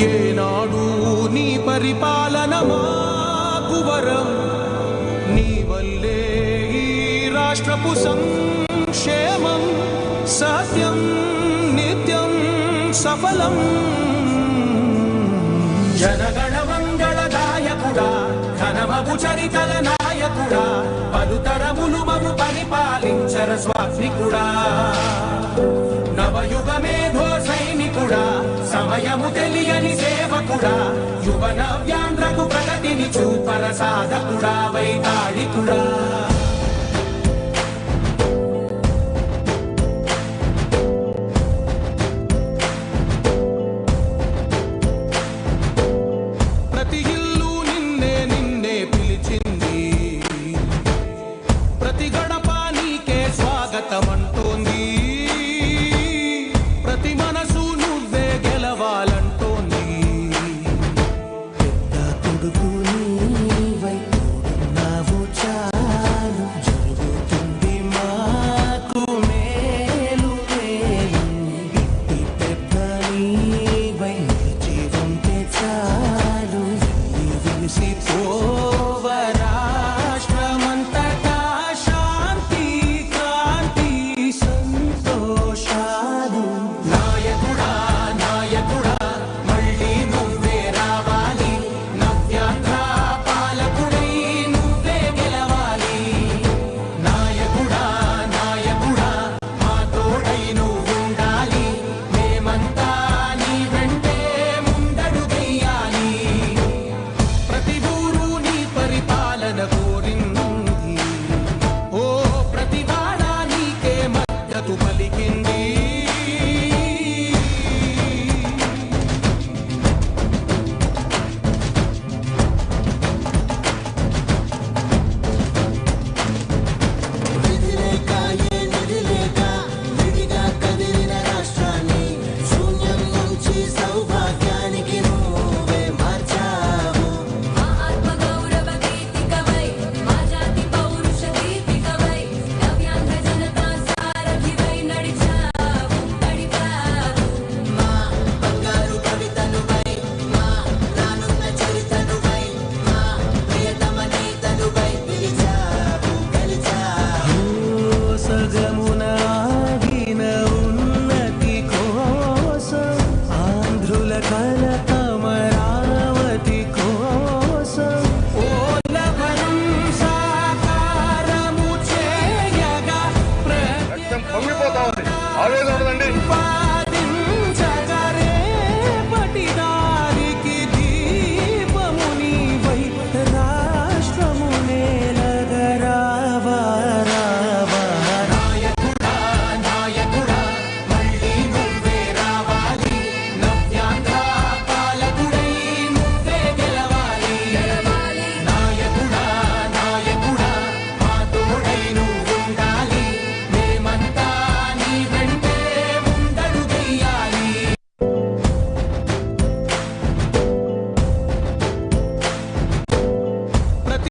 ఏనాడు నీ పరిపాలన మాకు వరం, నీ వల్లే ఈ రాష్ట్రపు సంక్షేమం సత్యం నిత్యం సఫలం. జనగణ మంగళదాయకుడా, ఘనమగు చరితల నాయకుడా, పలుతరములు మము పరిపాలించర స్వామికుడా. నవయుగ మేధో సైనికుడా, సమయము తెలియని సేవకుడా, యువన వ్యాంధ్రకు ప్రగతిని చూపర సాధకుడా, వైతాళికుడా. ప్రతి ఇల్లు నిన్నే నిన్నే పిలిచింది, ప్రతి గడప నీకే స్వాగతమంటోంది, ప్రతి మనసు నువ్వే గెలవాలంటోంది. పెద్ద కొడుకు నీవై తోడున్నావు చాలు, జరుగుతుంది మాకు మేలు మేలు. ఇంటి పెద్ద నీవై నిలిచి ఉంటే చాలు, విసిపోవ రాష్ట్రమంతటా శాంతి కాంతి సంతోషాలు. నాయకుడా నాయకుడా మళ్ళీ నువ్వే రావాలి, నవ్యాంధ్ర పాలకుడై నువ్వే గెలవాలి. నాయకుడా నాయకుడా మా తోడై నువ్వుండాలి, మేమంతా నీ వెంటే ముందడుగెయ్యాలి. ప్రతి ఊరు నీ పరిపాలన కోరింది, ఓ ప్రతి వాడ నీకే మద్దతు పలికింది. నిధిలేక ఏ నిధిలేక విడిగా కదిలిన రాష్ట్రాన్ని శూన్యం నుంచి సౌభాగ్యానికి నువ్వే మార్చావు. మా ఆత్మగౌరవ గీతికవై, మా జాతి పౌరుష దీపికవై, నవ్యాంధ్ర జనతా సారథివై నడిచావు నడిపావు. మా బంగారు కవితనువై, మా రానున్న చరితనువై, మా ప్రియతమ నేతనువై పిలిచావు గెలిచావు. సగమున ఆగిన ఉన్నతి కోసం ఆంధ్రుల కల